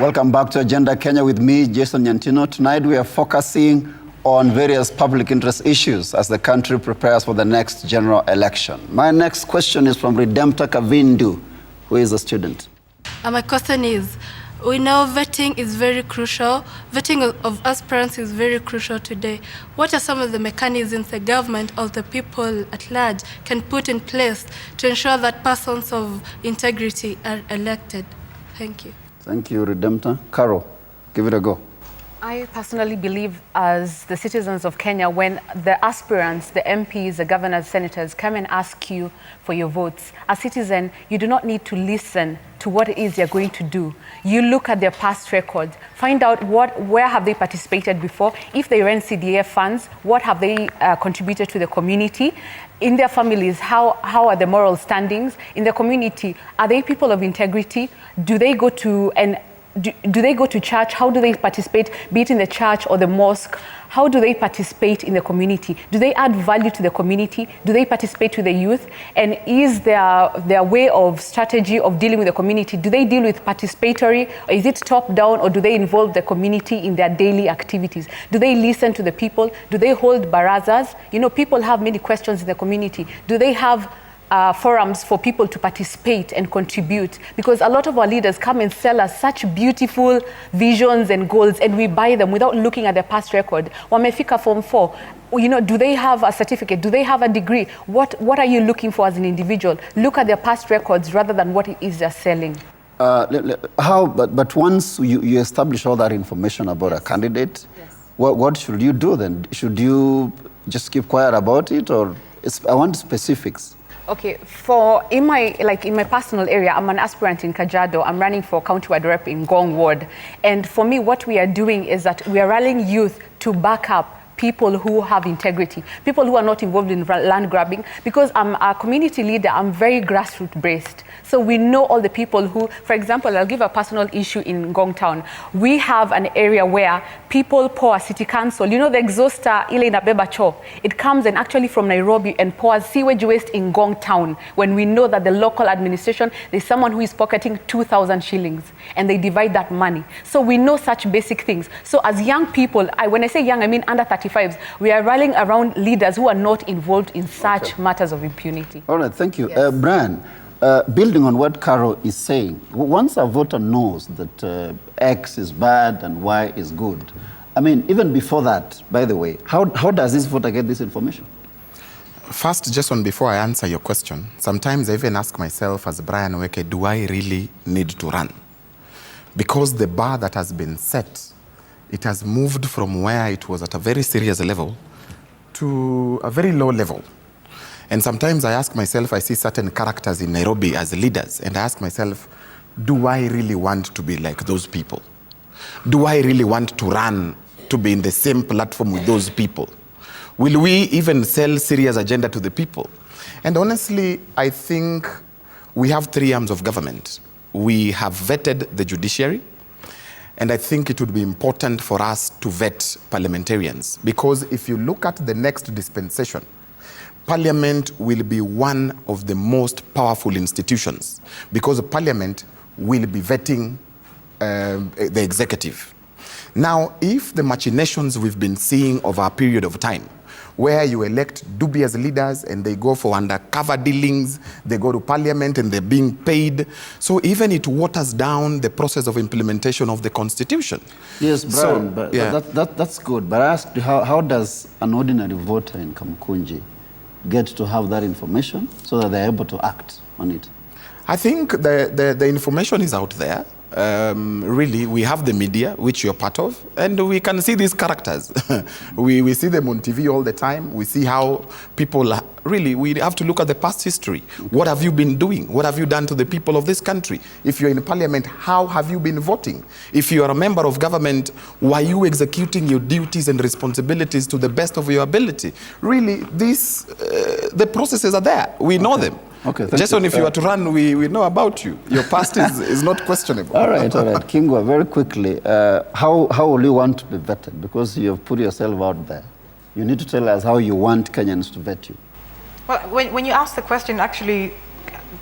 Welcome back to Agenda Kenya with me, Jason Nyantino. Tonight we are focusing on various public interest issues as the country prepares for the next general election. My next question is from Redempta Kavindu, who is a student. My question is, we know vetting is very crucial. Vetting of aspirants is very crucial today. What are some of the mechanisms the government or the people at large can put in place to ensure that persons of integrity are elected? Thank you. Thank you, Redempta. Carol, give it a go. I personally believe, as the citizens of Kenya, when the aspirants, the MPs, the governors, senators come and ask you for your votes, as citizen, you do not need to listen to what it is you're going to do. You look at their past records, find out where have they participated before. If they ran CDF funds, what have they contributed to the community? In their families, how are the moral standings? In the community, are they people of integrity? Do they go to do they go to church? How do they participate, be it in the church or the mosque? How do they participate in the community? Do they add value to the community? Do they participate to the youth? And is their way of strategy of dealing with the community, do they deal with participatory, or is it top down, or do they involve the community in their daily activities? Do they listen to the people? Do they hold barazas? You know, people have many questions in the community. Do they have forums for people to participate and contribute? Because a lot of our leaders come and sell us such beautiful visions and goals, and we buy them without looking at their past record. Wamefika Form 4, you know, do they have a certificate? Do they have a degree? What are you looking for as an individual? Look at their past records rather than what it is they're selling. But once you establish all that information about a candidate, yes, what should you do then? Should you just keep quiet about it, or I want specifics? Okay, in my personal area, I'm an aspirant in Kajiado. I'm running for county ward rep in Ngong Ward. And for me, what we are doing is that we are rallying youth to back up people who have integrity, people who are not involved in land grabbing. Because I'm a community leader, I'm very grassroots based. So we know all the people who, for example, I'll give a personal issue in Ngong Town. We have an area where people pour city council, you know, the exhauster ile inabeba choo, it comes and actually from Nairobi and pours sewage waste in Ngong Town, when we know that the local administration, there's someone who is pocketing 2,000 shillings and they divide that money. So we know such basic things. So as young people, when I say young, I mean under 35s, we are rallying around leaders who are not involved in such matters of impunity. All right, thank you. Yes. Brian, building on what Carol is saying, once a voter knows that X is bad and Y is good, I mean, even before that, by the way, how does this voter get this information? First, Jason, before I answer your question, sometimes I even ask myself as Brian Weke, do I really need to run? Because the bar that has been set, it has moved from where it was at a very serious level to a very low level. And sometimes I ask myself, I see certain characters in Nairobi as leaders, and I ask myself, do I really want to be like those people? Do I really want to run to be in the same platform with those people? Will we even sell serious agenda to the people? And honestly, I think we have three arms of government. We have vetted the judiciary, and I think it would be important for us to vet parliamentarians, because if you look at the next dispensation, Parliament will be one of the most powerful institutions, because Parliament will be vetting the executive. Now, if the machinations we've been seeing over a period of time, where you elect dubious leaders and they go for undercover dealings, they go to Parliament and they're being paid, so even it waters down the process of implementation of the Constitution. Yes, Brian, that's good. But I asked you, how does an ordinary voter in Kamukunji get to have that information so that they're able to act on it? I think the information is out there. Really, we have the media, which you're part of, and we can see these characters. we see them on TV all the time. We see how people really, we have to look at the past history. What have you been doing? What have you done to the people of this country? If you're in Parliament, how have you been voting? If you are a member of government, were you executing your duties and responsibilities to the best of your ability? Really, the processes are there. We know them. Okay, Jason, if you are to run, we know about you. Your past is not questionable. All right. Kingwa, very quickly, how will you want to be vetted? Because you have put yourself out there. You need to tell us how you want Kenyans to vet you. Well, when you asked the question, actually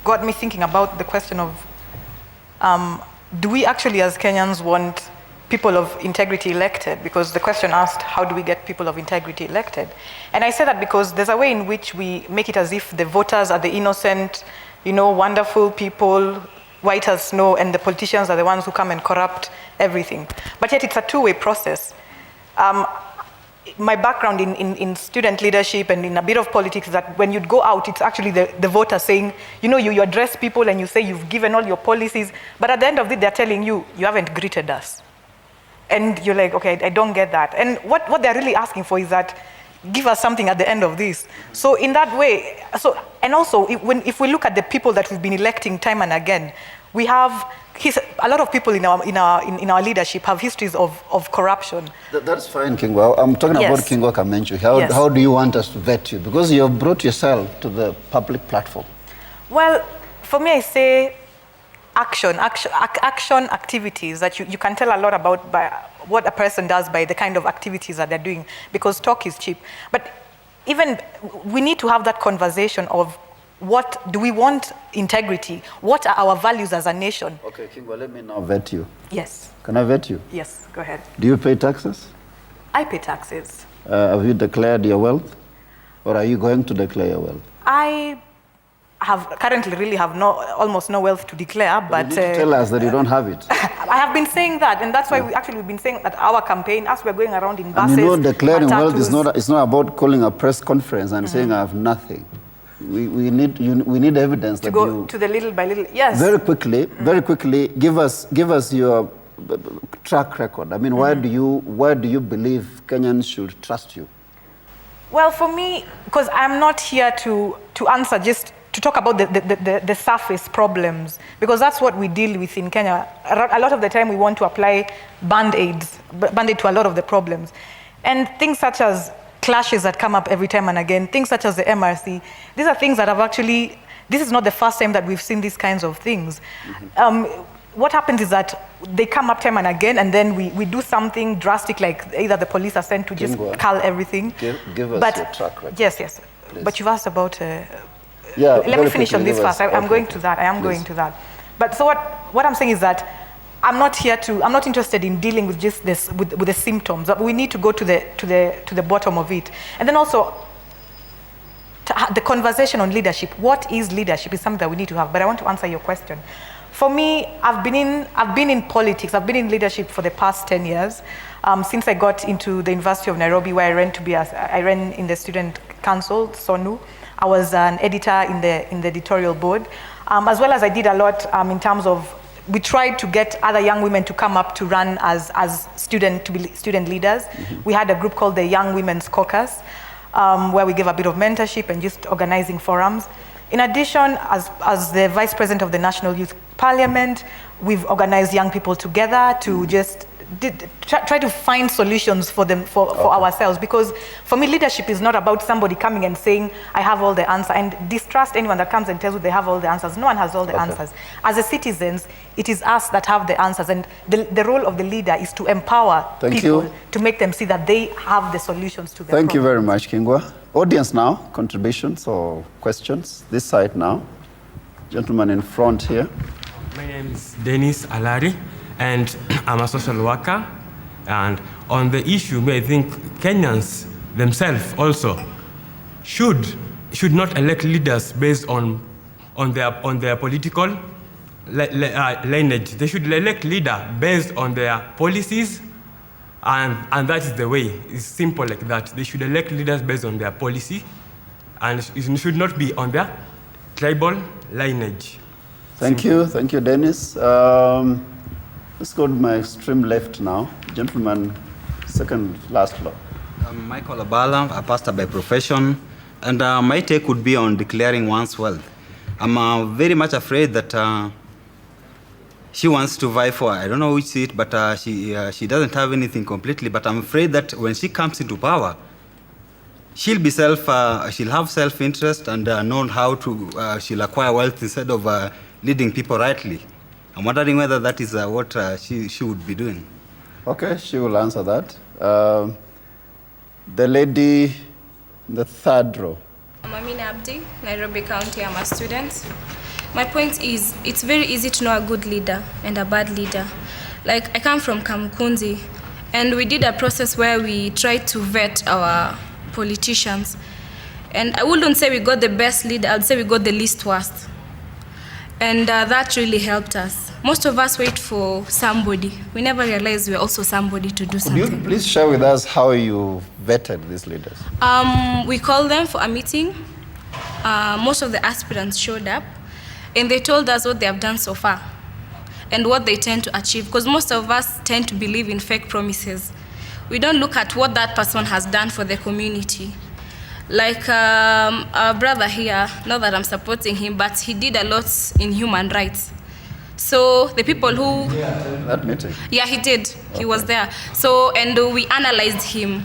got me thinking about the question of do we actually as Kenyans want people of integrity elected? Because the question asked, how do we get people of integrity elected? And I say that because there's a way in which we make it as if the voters are the innocent, wonderful people, white as snow, and the politicians are the ones who come and corrupt everything. But yet it's a two-way process. My background in student leadership and in a bit of politics is that when you'd go out, it's actually the voter saying, you address people and you say you've given all your policies, but at the end of it, they're telling you, you haven't greeted us. And you're like, okay, I don't get that. And what they're really asking for is that, give us something at the end of this. So in that way, and also, if we look at the people that we've been electing time and again, we have a lot of people in our leadership have histories of corruption. That's fine, Kingwa. I'm talking about Kingwa Kamenchu. How do you want us to vet you? Because you have brought yourself to the public platform. Well, for me, I say action activities that you can tell a lot about by what a person does by the kind of activities that they're doing, because talk is cheap. But even we need to have that conversation of, what do we want integrity? What are our values as a nation? Okay, Kingwa, let me now vet you. Yes. Can I vet you? Yes, go ahead. Do you pay taxes? I pay taxes. Have you declared your wealth? Or are you going to declare your wealth? I currently have almost no wealth to declare, but you need to tell us that you don't have it. I have been saying that, and that's why we've been saying that our campaign, as we're going around in buses. And declaring wealth is not about calling a press conference and saying I have nothing. We need evidence to go to the little by little. Yes. Very quickly, give us your track record. I mean, why do you believe Kenyans should trust you? Well, for me, because I'm not here to answer, just to talk about the surface problems, because that's what we deal with in Kenya. A lot of the time we want to apply band-aid to a lot of the problems. And things such as clashes that come up every time and again, things such as the MRC, these are things that have actually, this is not the first time that we've seen these kinds of things. What happens is that they come up time and again, and then we do something drastic, like either the police are sent to just cull everything. Give us your track record. Yes. Please. But you've asked about, let me finish on this first. I'm going to that. I am going to that. But so what I'm saying is that I'm not interested in dealing with just this, with the symptoms. We need to go to the bottom of it. And then also, the conversation on leadership. What is leadership is something that we need to have. But I want to answer your question. For me, I've been in politics. I've been in leadership for the past 10 years. Since I got into the University of Nairobi, where I ran in the student council, SONU. I was an editor in the editorial board, as well as I did a lot in terms of, we tried to get other young women to come up to run as student leaders. We had a group called the Young Women's Caucus, where we gave a bit of mentorship and just organizing forums. In addition, as the Vice President of the National Youth Parliament, we've organized young people together to just try to find solutions for ourselves. Because for me, leadership is not about somebody coming and saying, I have all the answers, and distrust anyone that comes and tells you they have all the answers. No one has all the answers. As a citizens, it is us that have the answers, and the role of the leader is to empower people to make them see that they have the solutions to their problems. Thank you very much, Kingwa. Audience now, contributions or questions? This side now. Gentleman in front here. My name is Dennis Alari, and I'm a social worker. And on the issue, I think Kenyans themselves also should not elect leaders based on their political lineage. They should elect leader based on their policies, and that is the way. It's simple like that. They should elect leaders based on their policy, and it should not be on their tribal lineage. Thank you, Dennis. Let's go to my extreme left now. Gentleman, second last floor. I'm Michael Abala, a pastor by profession, and my take would be on declaring one's wealth. I'm very much afraid that she wants to vie for, I don't know which seat, but she doesn't have anything completely, but I'm afraid that when she comes into power, she'll have self-interest and know how to, she'll acquire wealth instead of leading people rightly. I'm wondering whether that is what she would be doing. Okay, she will answer that. The lady in the third row. I'm Amina Abdi, Nairobi County. I'm a student. My point is, it's very easy to know a good leader and a bad leader. Like, I come from Kamukunzi, and we did a process where we tried to vet our politicians. And I wouldn't say we got the best leader, I'd say we got the least worst. And that really helped us. Most of us wait for somebody. We never realize we're also somebody to do something. Could you please share with us how you vetted these leaders? We called them for a meeting. Most of the aspirants showed up, and they told us what they have done so far and what they tend to achieve, because most of us tend to believe in fake promises. We don't look at what that person has done for the community. Like our brother here, not that I'm supporting him, but he did a lot in human rights. So the people who... That meeting? Yeah, he did. Okay. He was there. So, and we analyzed him,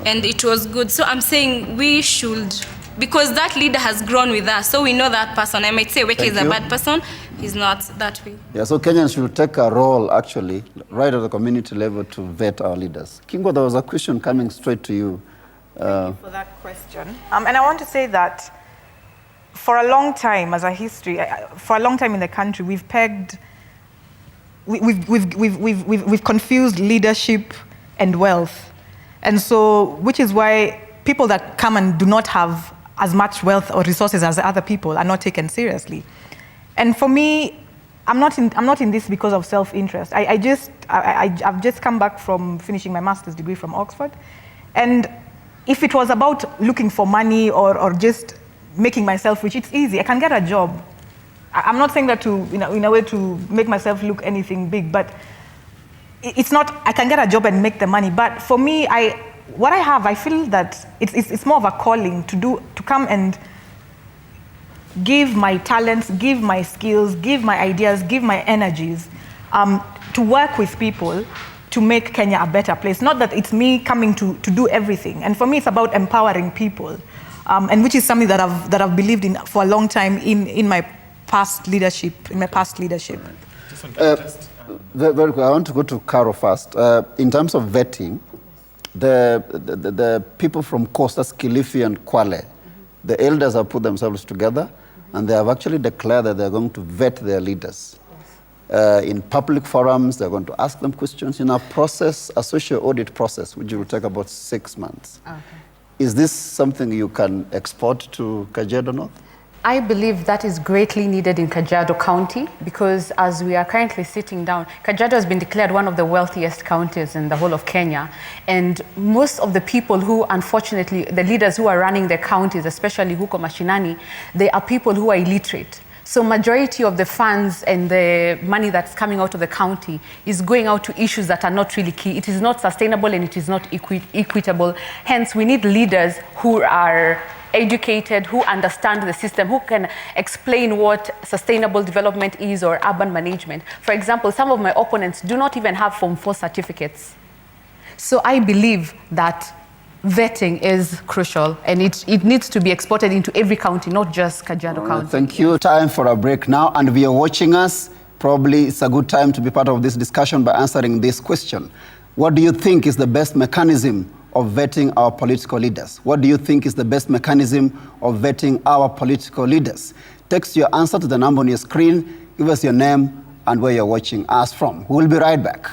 and it was good. So I'm saying we should, because that leader has grown with us, so we know that person. I might say Weke is a bad person. He's not that way. Yeah, so Kenyans should take a role, actually, right at the community level to vet our leaders. Kingo, there was a question coming straight to you. Thank you for that question. And I want to say that for a long time, as a history, for a long time in the country, we've confused leadership and wealth. And so, which is why people that come and do not have as much wealth or resources as other people are not taken seriously. And for me, I'm not in this because of self-interest. I've just come back from finishing my master's degree from Oxford. And if it was about looking for money or just making myself rich, it's easy. I can get a job. I'm not saying that in a way to make myself look anything big, but it's not, I can get a job and make the money. But for me, what I have, I feel that it's more of a calling to come and give my talents, give my skills, give my ideas, give my energies to work with people to make Kenya a better place. Not that it's me coming to do everything. And for me, it's about empowering people, and which is something that I've believed in for a long time in my past leadership. Very quick, I want to go to Caro first. In terms of vetting, the people from Coast, that's Kilifi and Kwale, the elders have put themselves together, and they have actually declared that they're going to vet their leaders. In public forums, they're going to ask them questions in a process, a social audit process, which will take about 6 months. Okay. Is this something you can export to Kajiado North? I believe that is greatly needed in Kajiado County, because as we are currently sitting down, Kajiado has been declared one of the wealthiest counties in the whole of Kenya. And most of the people who, unfortunately, the leaders who are running the counties, especially huko mashinani, they are people who are illiterate. So majority of the funds and the money that's coming out of the county is going out to issues that are not really key. It is not sustainable and it is not equitable. Hence, we need leaders who are educated, who understand the system, who can explain what sustainable development is or urban management. For example, some of my opponents do not even have Form 4 certificates. So I believe that vetting is crucial, and it needs to be exported into every county, not just Kajiado County. Thank you. Time for a break now, and if you're watching us, probably it's a good time to be part of this discussion by answering this question. What do you think is the best mechanism of vetting our political leaders? What do you think is the best mechanism of vetting our political leaders? Text your answer to the number on your screen, give us your name and where you're watching us from. We'll be right back.